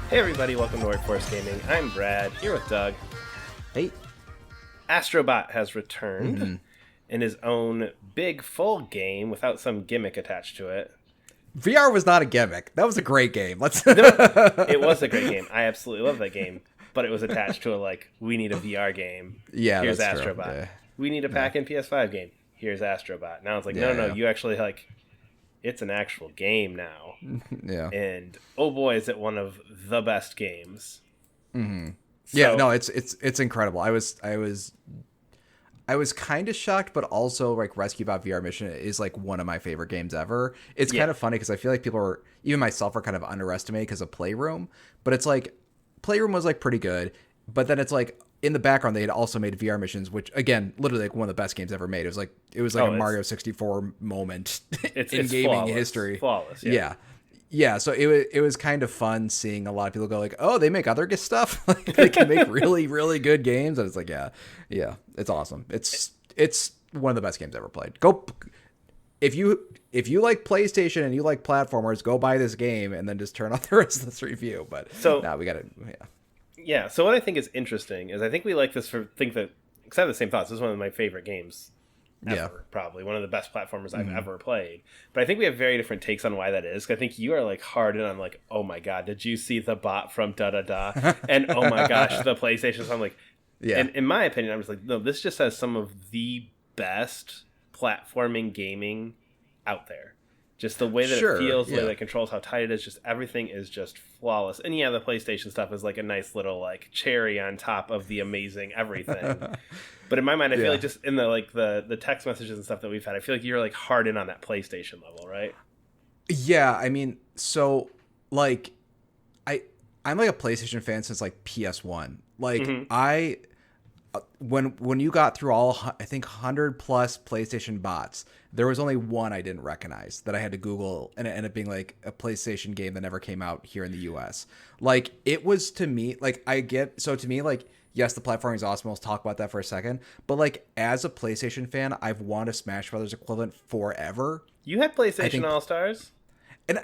Hey everybody, welcome to Workforce Gaming. I'm Brad, here with Doug. Hey. Astro Bot has returned in his own big full game without some gimmick attached to it. VR was not a gimmick. That was a great game. It was a great game. I absolutely love that game. But it was attached to we need a VR game. Yeah, Here's that's Astro true. Bot. Yeah. We need a pack-in PS5 game. Here's Astro Bot. Now it's like, no, Yeah. you actually, it's an actual game now. Yeah. And, oh boy, is it one of the best games. Mm-hmm. So, Yeah, no, it's incredible. I was kind of shocked, but also Rescue Bot VR Mission is one of my favorite games ever. It's kind of funny because I feel like people are, even myself, are kind of underestimated because of Playroom. But it's Playroom was pretty good, but then it's in the background they had also made VR Missions, which again, literally one of the best games ever made. It was a Mario 64 moment in gaming flawless. history. Flawless, yeah. Yeah, so it was kind of fun seeing a lot of people go oh, they make other good stuff. They can make really, really good games. And it's yeah, it's awesome. It's one of the best games ever played. Go if you like PlayStation and you like platformers, go buy this game and then just turn off the rest of this review. But we got to Yeah, so what I think is interesting is I think we like this because I have the same thoughts. This is one of my favorite games ever, probably one of the best platformers I've ever played. But I think we have very different takes on why that is. I think you are hard in on oh my god, did you see the bot from da da da? And oh my gosh, the PlayStation. So I'm and in my opinion, I'm just no, this just has some of the best platforming gaming out there. Just the way that it feels, the way that it controls, how tight it is, just everything is just flawless. And yeah, the PlayStation stuff is a nice little cherry on top of the amazing everything. But in my mind, I feel just in the text messages and stuff that we've had, I feel you're hard in on that PlayStation level, right? Yeah, I mean, so I'm a PlayStation fan since PS1. When you got through all, I think 100 plus PlayStation bots, there was only one I didn't recognize that I had to Google, and it ended up being a PlayStation game that never came out here in the US. It was, to me, yes, the platforming is awesome. Let's talk about that for a second. But as a PlayStation fan, I've wanted a Smash Brothers equivalent forever. You had PlayStation All-Stars? And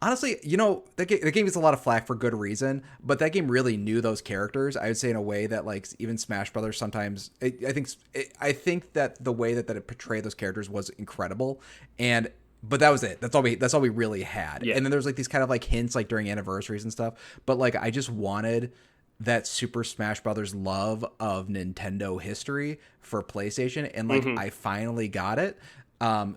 honestly, the game gets a lot of flack for good reason, but that game really knew those characters. I would say in a way that even Smash Brothers sometimes, I think that the way that it portrayed those characters was incredible. But that was it. That's all we really had. Yeah. And then there's these kind of hints during anniversaries and stuff. But I just wanted that Super Smash Brothers love of Nintendo history for PlayStation, and I finally got it.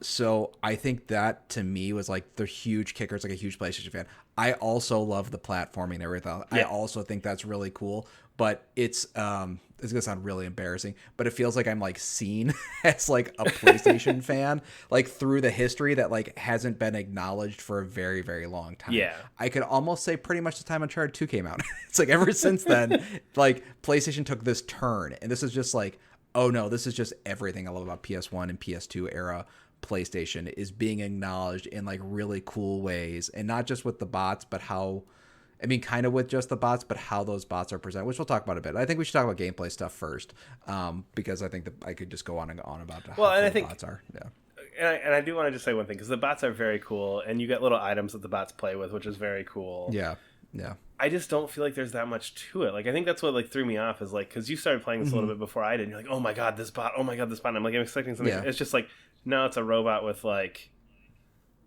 So I think that to me was the huge kicker. It's a huge PlayStation fan. I also love the platforming and everything. Yeah. I also think that's really cool, but it's gonna sound really embarrassing, but it feels I'm seen as a PlayStation fan, through the history that hasn't been acknowledged for a very, very long time. Yeah. I could almost say pretty much the time Uncharted 2 came out. It's ever since then, PlayStation took this turn, and this is just oh no, this is just everything I love about PS1 and PS2 era PlayStation is being acknowledged in really cool ways, and not just with the bots, but kind of with just the bots, but how those bots are presented, which we'll talk about a bit. I think we should talk about gameplay stuff first, because I think that I could just go on and on about how cool the bots are. Yeah. And I do want to just say one thing, because the bots are very cool, and you get little items that the bots play with, which is very cool. Yeah. Yeah. I just don't feel there's that much to it. I think that's what threw me off is because you started playing this a little bit before I did. And you're oh my god, this bot! Oh my god, this bot! And I'm expecting something. Yeah. It's just no, it's a robot with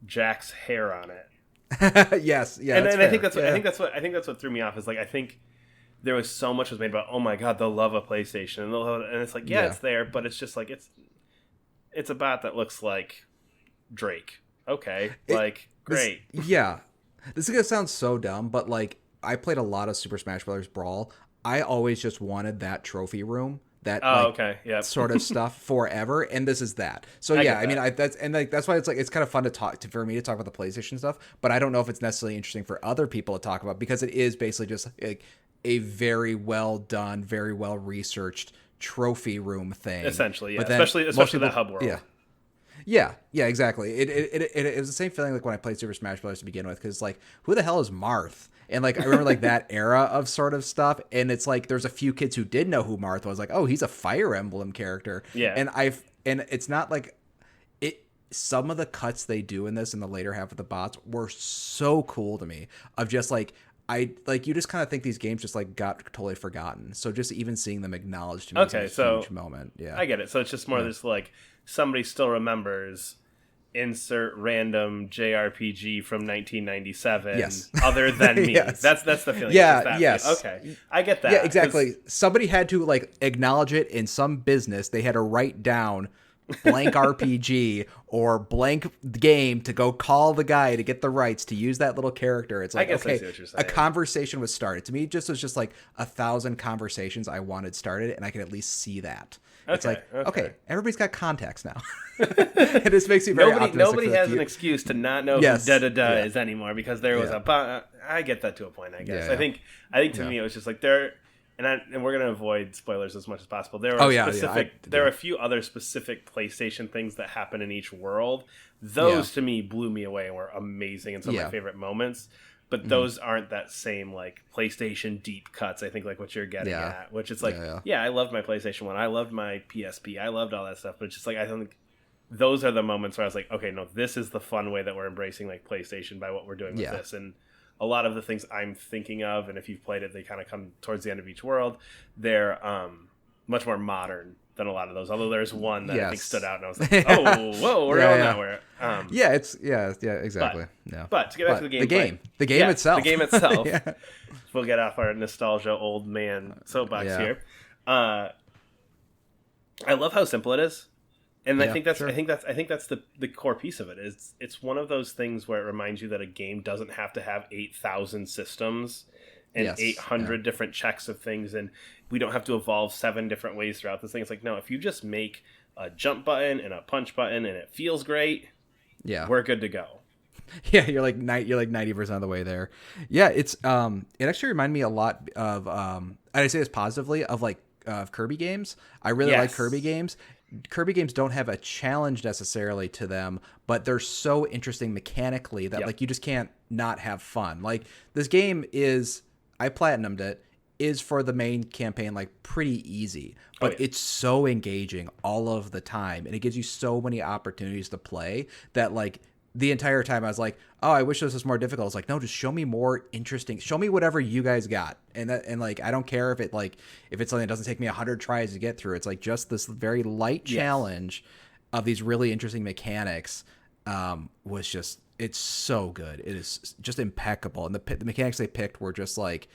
Jack's hair on it. Yes, yeah. And I think that's what I think that's what threw me off is I think there was so much was made about oh my god, the love of PlayStation, and it's it's there, but it's just it's a bot that looks like Drake. Okay, great. Yeah. This is gonna sound so dumb, but I played a lot of Super Smash Brothers Brawl. I always just wanted that trophy room, that sort of stuff forever, and this is that. So that's why it's kind of fun to for me to talk about the PlayStation stuff, but I don't know if it's necessarily interesting for other people to talk about, because it is basically just a very well done, very well researched trophy room thing. Essentially, yeah. Especially the hub world. Yeah. Yeah, exactly. It was the same feeling when I played Super Smash Bros. To begin with, because who the hell is Marth? And I remember that era of sort of stuff, and it's there's a few kids who did know who Marth was, oh, he's a Fire Emblem character. Yeah. And it's not some of the cuts they do in this in the later half of the bots were so cool to me, of just like, you just kind of think these games just like got totally forgotten. So just even seeing them acknowledged to me was a huge moment. Yeah, I get it. So it's just more this like somebody still remembers insert random JRPG from 1997 other than me. Yes. That's the feeling. Yeah, yes. Okay. I get that. Yeah, exactly. Somebody had to like acknowledge it in some business. They had to write down blank RPG or blank game to go call the guy to get the rights to use that little character. It's like, okay, a conversation was started. To me, it just was just like 1,000 conversations I wanted started, and I could at least see that. It's like, okay, everybody's got contacts now. It just makes me very optimistic. Nobody has an excuse to not know who da-da-da is anymore, because there was I get that to a point, I guess. I think to me it was just like there, and we're going to avoid spoilers as much as possible. There are there are a few other specific PlayStation things that happen in each world. Those to me blew me away and were amazing and some of my favorite moments. But those aren't that same like PlayStation deep cuts, I think, like what you're getting at, which is like, I loved my PlayStation 1. I loved my PSP. I loved all that stuff. But it's just like, I think those are the moments where I was like, okay, no, this is the fun way that we're embracing like PlayStation by what we're doing with this. And a lot of the things I'm thinking of, and if you've played it, they kind of come towards the end of each world. They're much more modern than a lot of those. Although there's one that I think stood out, and I was like, oh, whoa, we're going that way. Exactly. But to get back to the game itself. The game itself. We'll get off our nostalgia old man soapbox here. I love how simple it is. And I think that's the core piece of it. It's one of those things where it reminds you that a game doesn't have to have 8,000 systems and 800 different checks of things, and we don't have to evolve 7 different ways throughout this thing. It's like, no, if you just make a jump button and a punch button and it feels great, we're good to go. Yeah, you're like 90% of the way there. Yeah, it's it actually reminded me a lot of I say this positively, of like Kirby games. I really like Kirby games. Kirby games don't have a challenge necessarily to them, but they're so interesting mechanically that like you just can't not have fun. Like this game is, I platinumed it, is for the main campaign like pretty easy, but it's so engaging all of the time, and it gives you so many opportunities to play that like the entire time I was like, oh, I wish this was more difficult. It's like, no, just show me more interesting. Show me whatever you guys got. And like, I don't care if it's something that doesn't take me 100 tries to get through. It's like just this very light challenge of these really interesting mechanics was just, it's so good. It is just impeccable. And the mechanics they picked were just like,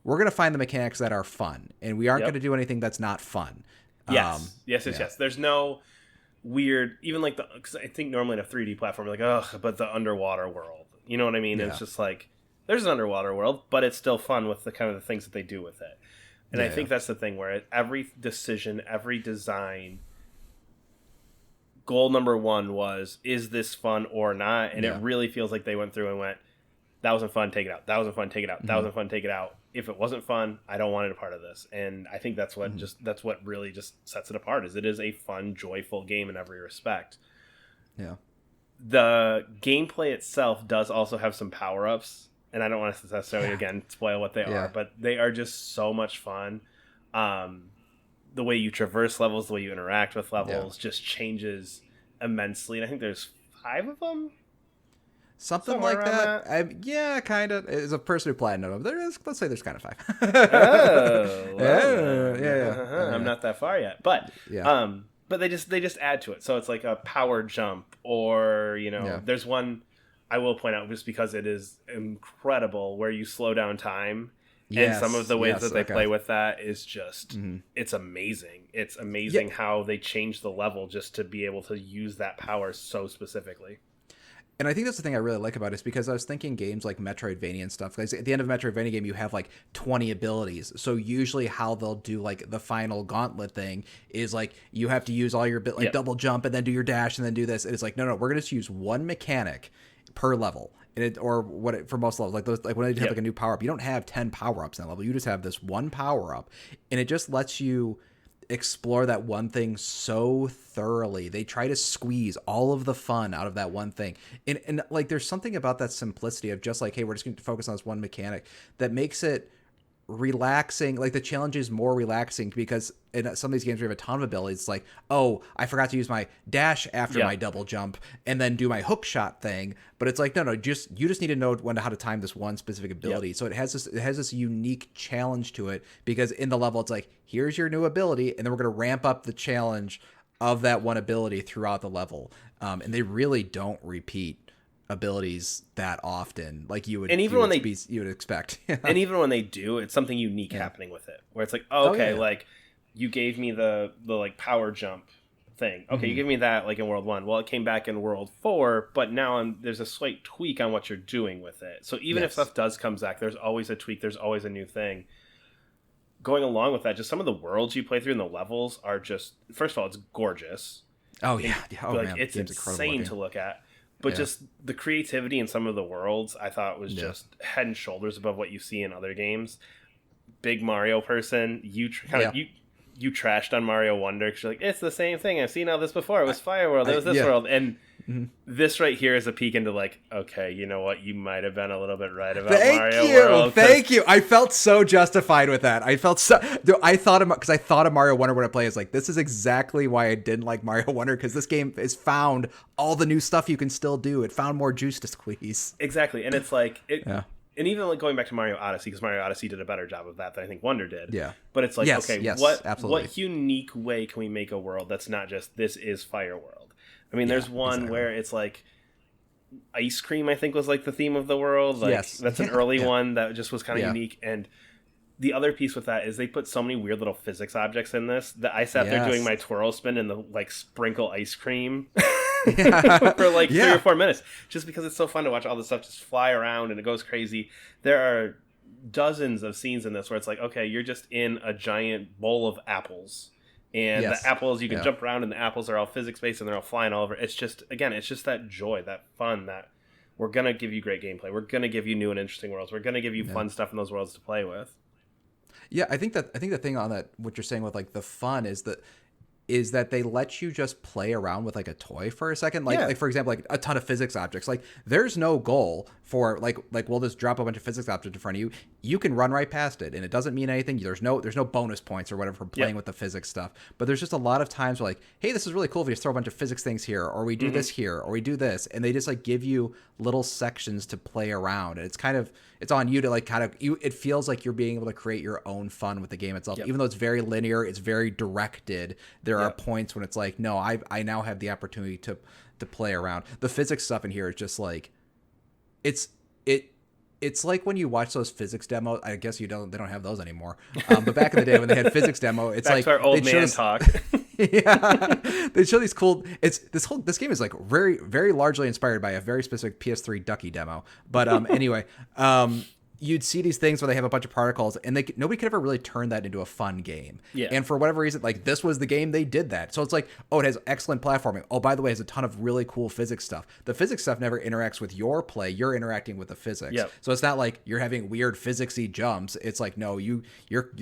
we're going to find the mechanics that are fun, and we aren't going to do anything that's not fun. Yes. There's no weird, even like because I think normally in a 3D platform, you're like, ugh, but the underwater world, you know what I mean? It's just like, there's an underwater world, but it's still fun with the kind of the things that they do with it. And I think that's the thing where every decision, every design, goal number one was, is this fun or not? And it really feels like they went through and went, that wasn't fun, take it out. That wasn't fun, take it out. That wasn't fun, take it out. If it wasn't fun, I don't want it a part of this. And I think that's what that's what really just sets it apart. Is it is a fun, joyful game in every respect. Yeah. The gameplay itself does also have some power-ups, and I don't want to necessarily again spoil what they are, but they are just so much fun. The way you traverse levels, the way you interact with levels just changes immensely. And I think there's 5 of them. Something like that. Kind of. As a person who platinumed them, let's say there's kind of 5. I'm not that far yet, but but they just add to it. So it's like a power jump, or there's one I will point out just because it is incredible where you slow down time. And some of the ways that they play with that is just, it's amazing. It's amazing how they change the level just to be able to use that power so specifically. And I think that's the thing I really like about it, is because I was thinking games like Metroidvania and stuff, because at the end of a Metroidvania game, you have like 20 abilities. So usually how they'll do like the final gauntlet thing is like, you have to use all your double jump and then do your dash and then do this. And it's like, no, we're going to use one mechanic per level. And for most levels, like those, like when they have like a new power up, you don't have 10 power ups in that level. You just have this one power up, and it just lets you explore that one thing so thoroughly. They try to squeeze all of the fun out of that one thing, and like there's something about that simplicity of just like, hey, we're just going to focus on this one mechanic that makes it relaxing. Like the challenge is more relaxing because in some of these games we have a ton of abilities. It's like, oh, I forgot to use my dash after my double jump and then do my hook shot thing. But it's like, no, you just need to know how to time this one specific ability. So it has this unique challenge to it because in the level it's like, here's your new ability, and then we're going to ramp up the challenge of that one ability throughout the level. And they really don't repeat abilities that often like you would, and even you would expect. And even when they do, it's something unique happening with it, where it's like, oh, okay, like you gave me the like power jump thing. Okay, you gave me that like in World 1. Well, it came back in World 4, but now there's a slight tweak on what you're doing with it. So even if stuff does come back, there's always a tweak, there's always a new thing. Going along with that, just some of the worlds you play through and the levels are just, first of all, it's gorgeous. Oh yeah. Man, it's insane to look at. But just the creativity in some of the worlds, I thought was just head and shoulders above what you see in other games. Big Mario person, you trashed on Mario Wonder because you're like, it's the same thing. I've seen all this before. It was Fire World. It was this world. And this right here is a peek into like, okay, you know what? You might have been a little bit right about Mario World. Thank you. I felt so justified with that. I thought of Mario Wonder when I play. It's like, this is exactly why I didn't like Mario Wonder, because this game has found all the new stuff you can still do. It found more juice to squeeze. Exactly. And it's like, and even like going back to Mario Odyssey, because Mario Odyssey did a better job of that than I think Wonder did. Yeah. But it's like, what unique way can we make a world that's not just this is Fire World? I mean, there's one where it's like ice cream, I think was like the theme of the world. Like, that's an early one that just was kind of unique. And the other piece with that is they put so many weird little physics objects in this that I sat there doing my twirl spin and the like sprinkle ice cream for like 3 or 4 minutes, just because it's so fun to watch all this stuff just fly around and it goes crazy. There are dozens of scenes in this where it's like, okay, you're just in a giant bowl of apples. And the apples, you can jump around, and the apples are all physics-based, and they're all flying all over. It's just, again, it's just that joy, that fun, that we're going to give you great gameplay. We're going to give you new and interesting worlds. We're going to give you fun stuff in those worlds to play with. Yeah, I think the thing on that, what you're saying with, like, the fun is that they let you just play around with like a toy for a second. Like for example, like a ton of physics objects. Like there's no goal for like we'll just drop a bunch of physics objects in front of you. You can run right past it and it doesn't mean anything. There's no bonus points or whatever for playing with the physics stuff. But there's just a lot of times where like, hey, this is really cool if we just throw a bunch of physics things here, or we do this here, or we do this. And they just like give you little sections to play around. And it's on you to like it feels like you're being able to create your own fun with the game itself. Even though it's very linear, it's very directed. There are points when it's like, no, I now have the opportunity to play around. The physics stuff in here is just like, it's like when you watch those physics demos. I guess they don't have those anymore. But back in the day when they had physics demo, it's back like to our old man talk. They show these cool. This game is like very, very largely inspired by a very specific PS3 Ducky demo. But anyway, you'd see these things where they have a bunch of particles, and nobody could ever really turn that into a fun game. Yeah. And for whatever reason, like this was the game they did that. So it's like, oh, it has excellent platforming. Oh, by the way, it has a ton of really cool physics stuff. The physics stuff never interacts with your play. You're interacting with the physics. Yep. So it's not like you're having weird physicsy jumps. It's like, no, your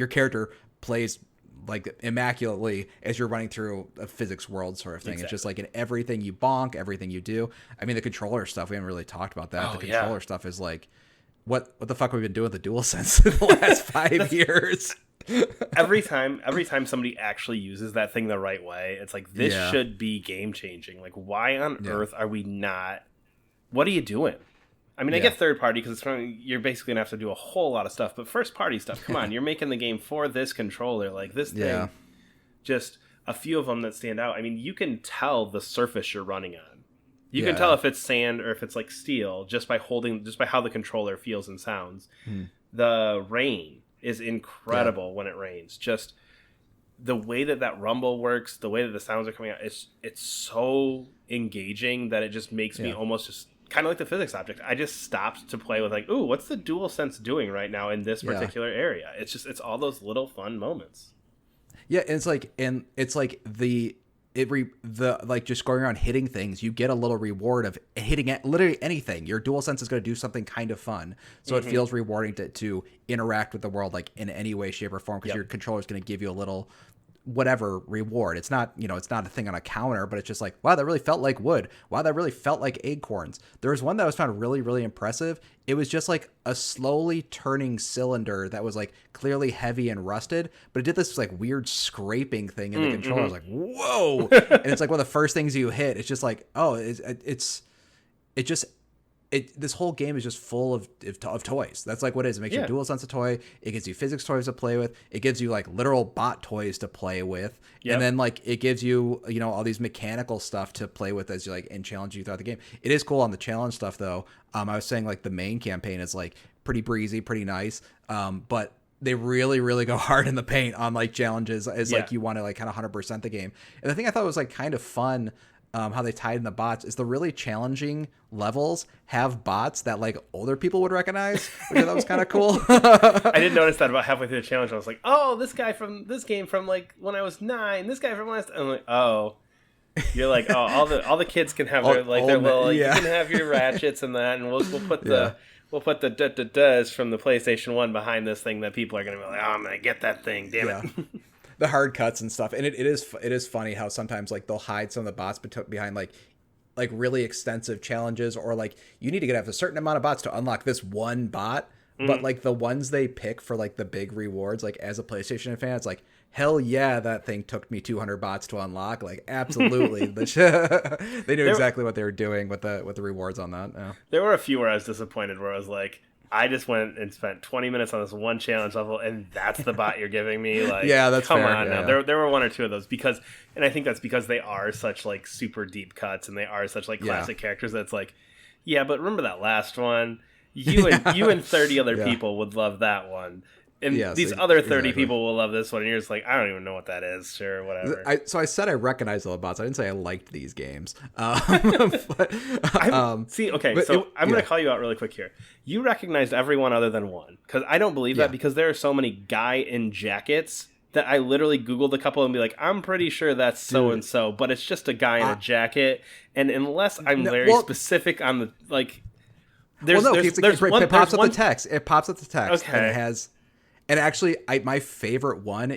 character plays like immaculately as you're running through a physics world sort of thing. Exactly. It's just like in everything you bonk, everything you do. I mean, the controller stuff, we haven't really talked about that. The controller stuff is like, what the fuck have we been doing with the DualSense in the last 5 years? every time somebody actually uses that thing the right way, it's like, this should be game changing. Like, why on earth are we not? What are you doing? I mean, I get third party because you're basically gonna have to do a whole lot of stuff, but first party stuff, come on, you're making the game for this controller, like this thing. Just a few of them that stand out. I mean, you can tell the surface you're running on. You can tell if it's sand or if it's like steel just by how the controller feels and sounds. The rain is incredible when it rains. Just the way that rumble works, the way that the sounds are coming out, it's so engaging that it just makes me almost just kind of like the physics object. I just stopped to play with like, ooh, what's the DualSense doing right now in this particular area? It's all those little fun moments. Yeah, and it's like like just going around hitting things, you get a little reward of hitting it, literally anything. Your DualSense is going to do something kind of fun, so it feels rewarding to interact with the world like in any way, shape, or form, because your controller is going to give you a little whatever reward. It's not, it's not a thing on a counter, but it's just like, wow, that really felt like wood. Wow, that really felt like acorns. There was one that I was found really, really impressive. It was just like a slowly turning cylinder that was like clearly heavy and rusted, but it did this like weird scraping thing in the controller. I was like, whoa. And it's like one of the first things you hit. It's just like, oh, this whole game is just full of toys. That's like what it is. It makes your DualSense a toy. It gives you physics toys to play with. It gives you like literal bot toys to play with. Yep. And then like it gives you, all these mechanical stuff to play with as you like and challenge you throughout the game. It is cool on the challenge stuff though. I was saying like the main campaign is like pretty breezy, pretty nice. But they really, really go hard in the paint on like challenges as like you want to like kind of 100% the game. And the thing I thought was like kind of fun, how they tied in the bots is the really challenging levels have bots that like older people would recognize, which I thought was kind of cool. I did notice that about halfway through the challenge. I was like, oh, this guy from this game from like when I was 9, this guy from last. I'm like, oh, you're like, oh, all the kids can have their like their little. You can have your ratchets and that, and we'll put the. We'll put the does from the PlayStation 1 behind this thing that people are going to be like, oh, I'm going to get that thing, damn it. The hard cuts and stuff. And it is funny how sometimes like they'll hide some of the bots behind like really extensive challenges, or like you need to have a certain amount of bots to unlock this one bot. But like the ones they pick for like the big rewards, like as a PlayStation fan, it's like, hell yeah, that thing took me 200 bots to unlock. Like absolutely. They knew exactly what they were doing with the rewards on that. Yeah. There were a few where I was disappointed, where I was like, I just went and spent 20 minutes on this one challenge level, and that's the bot you're giving me. Like, yeah, that's come fair. on now. Yeah. There were one or two of those and I think that's because they are such like super deep cuts, and they are such like classic characters that's like, yeah, but remember that last one? You and 30 other people would love that one. And these other 30 people will love this one. And you're just like, I don't even know what that is. Sure, whatever. So I said I recognized all the bots. I didn't say I liked these games. See, okay, so I'm going to call you out really quick here. You recognized everyone other than one. Because I don't believe that, because there are so many guy in jackets that I literally Googled a couple and be like, I'm pretty sure that's so-and-so. But it's just a guy in a jacket. And unless I'm very specific on the, like... There's one, it pops up the text. It pops up the text. Okay. And it has... And actually, my favorite one,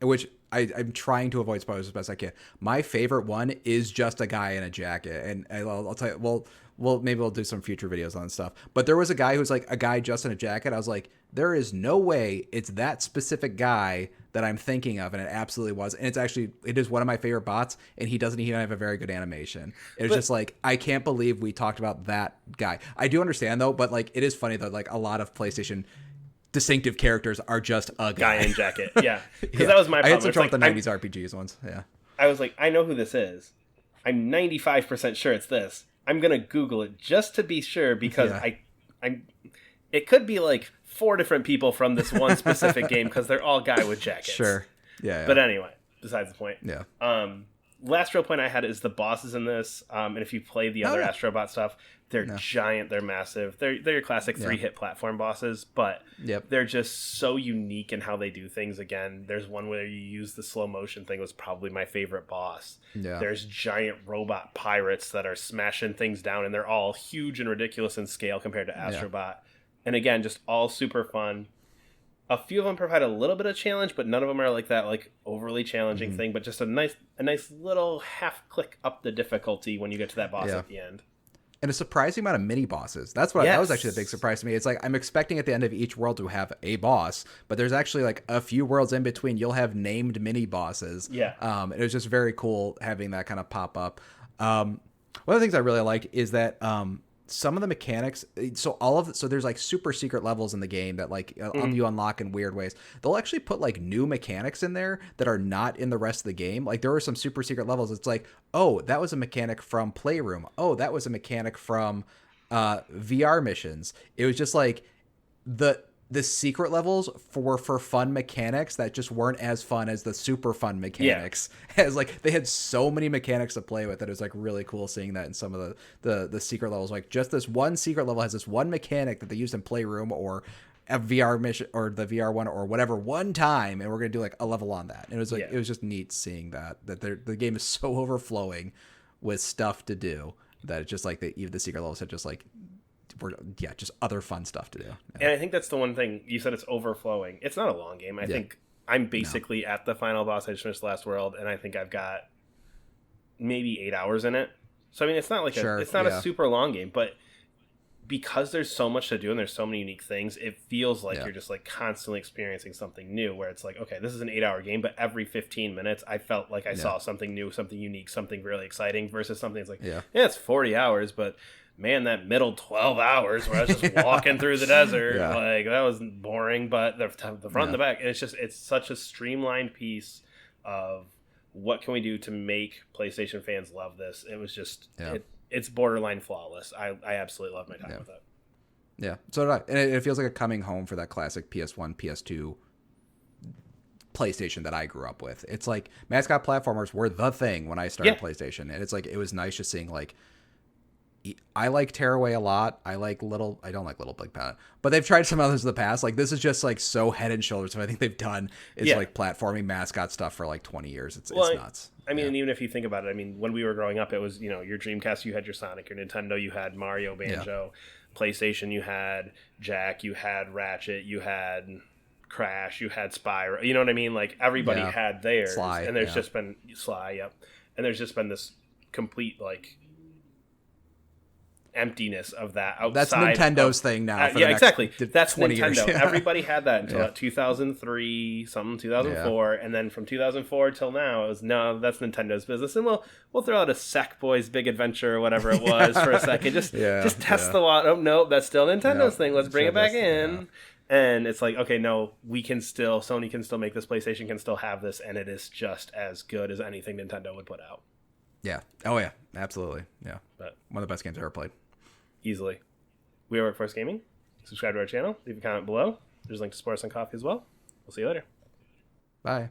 which I'm trying to avoid spoilers as best I can, my favorite one is just a guy in a jacket. And I'll tell you, maybe we'll do some future videos on stuff. But there was a guy who's like a guy just in a jacket. I was like, there is no way it's that specific guy that I'm thinking of. And it absolutely was. And it is one of my favorite bots. And he doesn't even have a very good animation. It was just like, I can't believe we talked about that guy. I do understand though, but like, it is funny that like a lot of PlayStation distinctive characters are just a guy in jacket. Yeah. Because that was my problem. I had some trouble with the 90s RPGs ones. Yeah. I was like, I know who this is. I'm 95% sure it's this. I'm going to Google it just to be sure, because it could be like 4 different people from this one specific game, because they're all guy with jackets. Sure. Yeah. But anyway, besides the point. Yeah. Last real point I had is the bosses in this. And if you play the other Astro Bot stuff, they're giant, they're massive. They're your classic 3-hit platform bosses, but they're just so unique in how they do things. Again, there's one where you use the slow motion thing, was probably my favorite boss. Yeah. There's giant robot pirates that are smashing things down, and they're all huge and ridiculous in scale compared to Astro Bot. And again, just all super fun. A few of them provide a little bit of challenge, but none of them are like that like overly challenging thing, but just a nice little half click up the difficulty when you get to that boss at the end. And a surprising amount of mini bosses. That was actually the big surprise to me. It's like I'm expecting at the end of each world to have a boss, but there's actually like a few worlds in between. You'll have named mini bosses. Yeah. It was just very cool having that kind of pop up. One of the things I really like is that some of the mechanics, so there's like super secret levels in the game that like you unlock in weird ways. They'll actually put like new mechanics in there that are not in the rest of the game. Like there were some super secret levels. It's like, oh, that was a mechanic from Playroom. Oh, that was a mechanic from VR missions. It was just like the secret levels for fun mechanics that just weren't as fun as the super fun mechanics. As like they had so many mechanics to play with that it was like really cool seeing that in some of the secret levels. Like just this one secret level has this one mechanic that they used in Playroom or a VR mission or the VR one or whatever one time, and we're gonna do like a level on that. And it was like it was just neat seeing that the game is so overflowing with stuff to do that it's just like the secret levels had just like just other fun stuff to do. And I think that's the one thing you said, it's overflowing. It's not a long game. I think I'm basically at the final boss. I just finished the last world, and I think I've got maybe 8 hours in it. So I mean, it's not like it's not a super long game, but because there's so much to do and there's so many unique things, it feels like you're just like constantly experiencing something new, where it's like, okay, this is an 8-hour game, but every 15 minutes I felt like I saw something new, something unique, something really exciting, versus something that's like, it's 40 hours, but man, that middle 12 hours where I was just walking through the desert, like that was boring, but the front and the back, and it's such a streamlined piece of what can we do to make PlayStation fans love this. It was just it's borderline flawless. I absolutely love my time with it. Yeah, so did I. And it feels like a coming home for that classic PS1, PS2 PlayStation that I grew up with. It's like mascot platformers were the thing when I started PlayStation, and it's like it was nice just seeing like. I like Tearaway a lot. I don't like Little Big Planet, but they've tried some others in the past. Like this is just like so head and shoulders. What I think they've done is like platforming mascot stuff for like 20 years. It's nuts. I mean, and even if you think about it, I mean, when we were growing up, it was, your Dreamcast, you had your Sonic, your Nintendo, you had Mario, Banjo, PlayStation, you had Jack, you had Ratchet, you had Crash, you had Spyro. You know what I mean? Like everybody had theirs. Sly, and there's just been Sly, and there's just been this complete like emptiness of that outside. That's Nintendo's thing now. Exactly. That's 20 Nintendo. Years. Everybody had that until 2003, 2004, and then from 2004 till now, it was that's Nintendo's business, and we'll throw out a Sackboy's Big Adventure or whatever it was for a second, just test the water. Oh no, that's still Nintendo's thing. Let's bring it back in. And it's like, okay, no, Sony can still make this, PlayStation can still have this, and it is just as good as anything Nintendo would put out. Yeah. Oh yeah. Absolutely. Yeah. But one of the best games I ever played. Easily. We are Workforce Gaming. Subscribe to our channel. Leave a comment below. There's a link to support us on Coffee as well. We'll see you later. Bye.